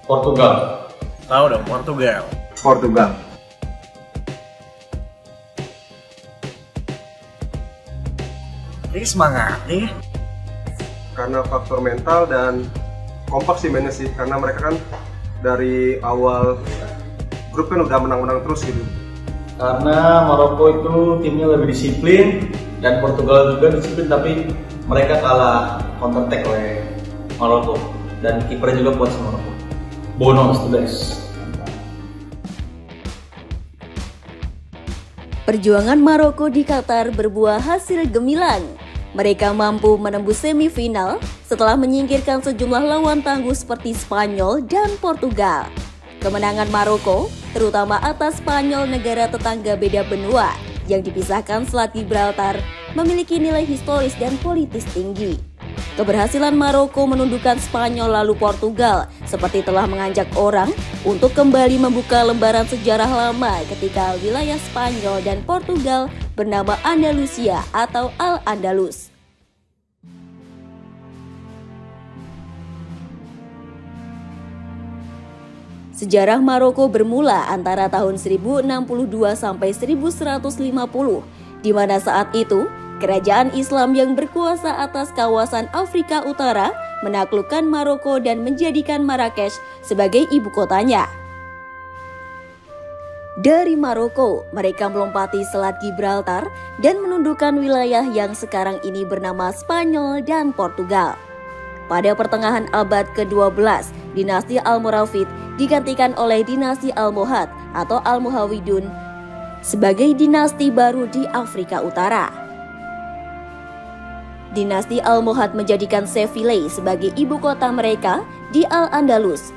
Portugal. Tahu dong, Portugal. Portugal. Ini semangat nih. Karena faktor mental dan kompak sih mainnya sih. Karena mereka kan dari awal grup kan udah menang-menang terus gitu. Karena Maroko itu timnya lebih disiplin dan Portugal juga disiplin, tapi mereka kalah counter attack oleh Maroko dan kipernya juga kuat sama Maroko. Bono is the best. Perjuangan Maroko di Qatar berbuah hasil gemilang. Mereka mampu menembus semifinal setelah menyingkirkan sejumlah lawan tangguh seperti Spanyol dan Portugal. Kemenangan Maroko, terutama atas Spanyol, negara tetangga beda benua yang dipisahkan Selat Gibraltar, memiliki nilai historis dan politis tinggi. Keberhasilan Maroko menundukkan Spanyol lalu Portugal seperti telah mengajak orang untuk kembali membuka lembaran sejarah lama ketika wilayah Spanyol dan Portugal bernama Andalusia atau Al-Andalus. Sejarah Maroko bermula antara tahun 1062 sampai 1150, di mana saat itu kerajaan Islam yang berkuasa atas kawasan Afrika Utara menaklukkan Maroko dan menjadikan Marrakesh sebagai ibu kotanya. Dari Maroko, mereka melompati Selat Gibraltar dan menundukkan wilayah yang sekarang ini bernama Spanyol dan Portugal. Pada pertengahan abad ke-12, dinasti Almoravid digantikan oleh dinasti Almohad atau Almohawidun sebagai dinasti baru di Afrika Utara. Dinasti Almohad menjadikan Seville sebagai ibu kota mereka di Al-Andalus.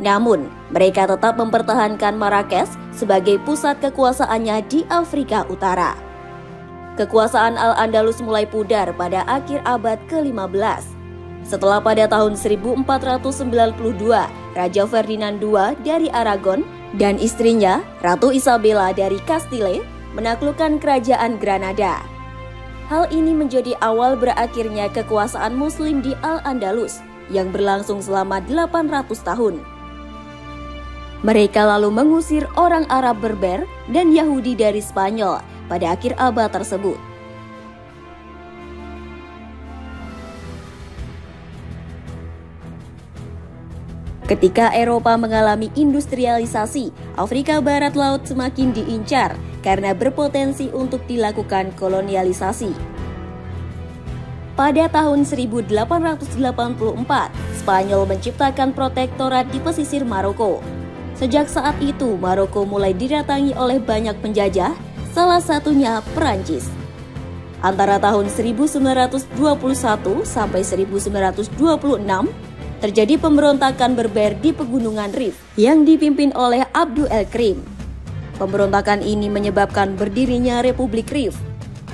Namun, mereka tetap mempertahankan Marrakesh sebagai pusat kekuasaannya di Afrika Utara. Kekuasaan Al-Andalus mulai pudar pada akhir abad ke-15. Setelah pada tahun 1492, Raja Ferdinand II dari Aragon dan istrinya, Ratu Isabella dari Castile, menaklukkan kerajaan Granada. Hal ini menjadi awal berakhirnya kekuasaan Muslim di Al-Andalus yang berlangsung selama 800 tahun. Mereka lalu mengusir orang Arab Berber dan Yahudi dari Spanyol pada akhir abad tersebut. Ketika Eropa mengalami industrialisasi, Afrika Barat Laut semakin diincar karena berpotensi untuk dilakukan kolonialisasi. Pada tahun 1884, Spanyol menciptakan protektorat di pesisir Maroko. Sejak saat itu, Maroko mulai didatangi oleh banyak penjajah, salah satunya Perancis. Antara tahun 1921 sampai 1926, terjadi pemberontakan Berber di Pegunungan Rif yang dipimpin oleh Abdul El Krim. Pemberontakan ini menyebabkan berdirinya Republik Rif.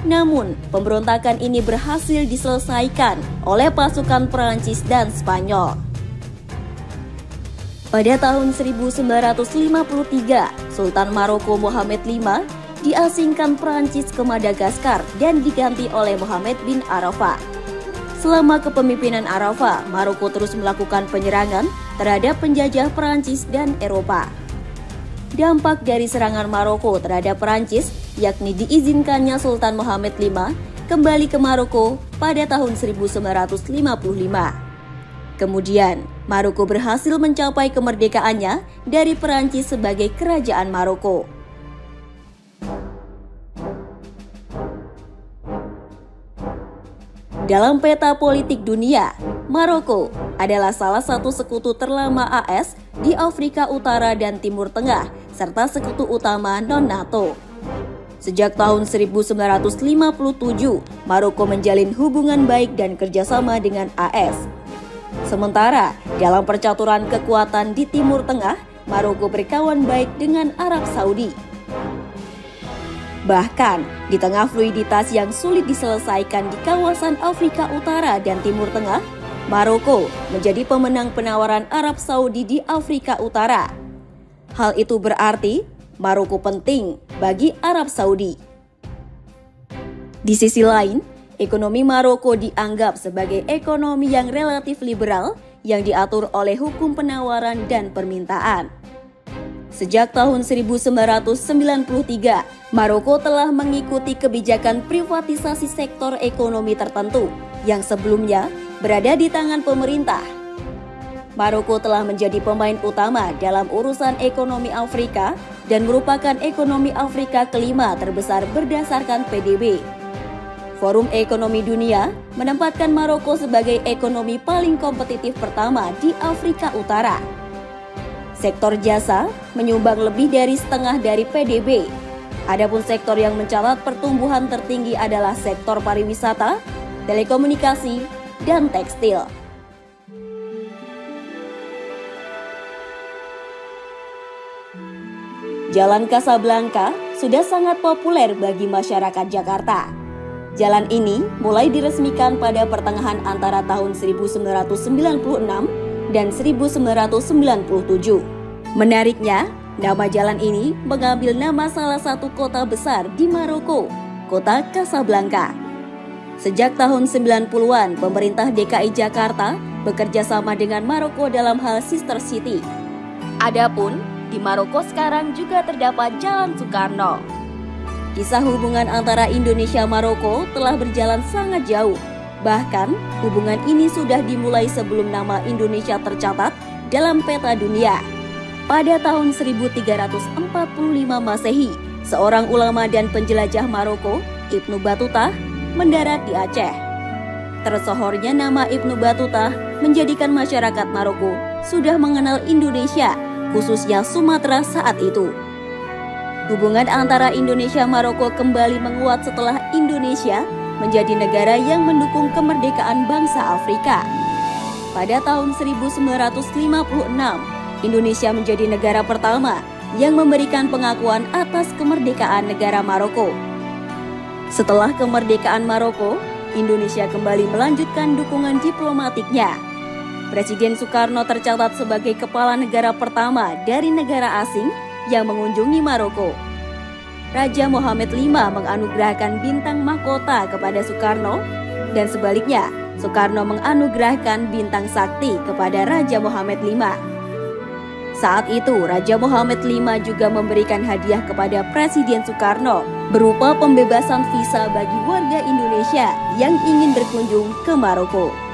Namun, pemberontakan ini berhasil diselesaikan oleh pasukan Perancis dan Spanyol. Pada tahun 1953, Sultan Maroko Mohammed V diasingkan Perancis ke Madagaskar dan diganti oleh Mohammed bin Arafah. Selama kepemimpinan Arafah, Maroko terus melakukan penyerangan terhadap penjajah Perancis dan Eropa. Dampak dari serangan Maroko terhadap Perancis, yakni diizinkannya Sultan Mohammed V kembali ke Maroko pada tahun 1955. Kemudian, Maroko berhasil mencapai kemerdekaannya dari Perancis sebagai kerajaan Maroko. Dalam peta politik dunia, Maroko adalah salah satu sekutu terlama AS di Afrika Utara dan Timur Tengah, serta sekutu utama non-NATO. Sejak tahun 1957, Maroko menjalin hubungan baik dan kerjasama dengan AS. Sementara, dalam percaturan kekuatan di Timur Tengah, Maroko berkawan baik dengan Arab Saudi. Bahkan, di tengah fluiditas yang sulit diselesaikan di kawasan Afrika Utara dan Timur Tengah, Maroko menjadi pemenang penawaran Arab Saudi di Afrika Utara. Hal itu berarti Maroko penting bagi Arab Saudi. Di sisi lain, ekonomi Maroko dianggap sebagai ekonomi yang relatif liberal yang diatur oleh hukum penawaran dan permintaan. Sejak tahun 1993, Maroko telah mengikuti kebijakan privatisasi sektor ekonomi tertentu yang sebelumnya berada di tangan pemerintah. Maroko telah menjadi pemain utama dalam urusan ekonomi Afrika dan merupakan ekonomi Afrika kelima terbesar berdasarkan PDB. Forum Ekonomi Dunia menempatkan Maroko sebagai ekonomi paling kompetitif pertama di Afrika Utara. Sektor jasa menyumbang lebih dari setengah dari PDB. Adapun sektor yang mencatat pertumbuhan tertinggi adalah sektor pariwisata, telekomunikasi, dan tekstil. Jalan Casablanca sudah sangat populer bagi masyarakat Jakarta. Jalan ini mulai diresmikan pada pertengahan antara tahun 1996 dan 1997. Menariknya, nama jalan ini mengambil nama salah satu kota besar di Maroko, kota Casablanca. Sejak tahun 90-an, pemerintah DKI Jakarta bekerja sama dengan Maroko dalam hal sister city. Adapun di Maroko sekarang juga terdapat Jalan Soekarno. Kisah hubungan antara Indonesia-Maroko telah berjalan sangat jauh. Bahkan, hubungan ini sudah dimulai sebelum nama Indonesia tercatat dalam peta dunia. Pada tahun 1345 Masehi, seorang ulama dan penjelajah Maroko, Ibnu Battuta, mendarat di Aceh. Tersohornya nama Ibnu Battuta menjadikan masyarakat Maroko sudah mengenal Indonesia, khususnya Sumatera saat itu. Hubungan antara Indonesia-Maroko kembali menguat setelah Indonesia menjadi negara yang mendukung kemerdekaan bangsa Afrika. Pada tahun 1956, Indonesia menjadi negara pertama yang memberikan pengakuan atas kemerdekaan negara Maroko. Setelah kemerdekaan Maroko, Indonesia kembali melanjutkan dukungan diplomatiknya. Presiden Soekarno tercatat sebagai kepala negara pertama dari negara asing yang mengunjungi Maroko. Raja Mohammed V menganugerahkan bintang mahkota kepada Soekarno dan sebaliknya, Soekarno menganugerahkan bintang sakti kepada Raja Mohammed V. Saat itu, Raja Mohammed V juga memberikan hadiah kepada Presiden Soekarno berupa pembebasan visa bagi warga Indonesia yang ingin berkunjung ke Maroko.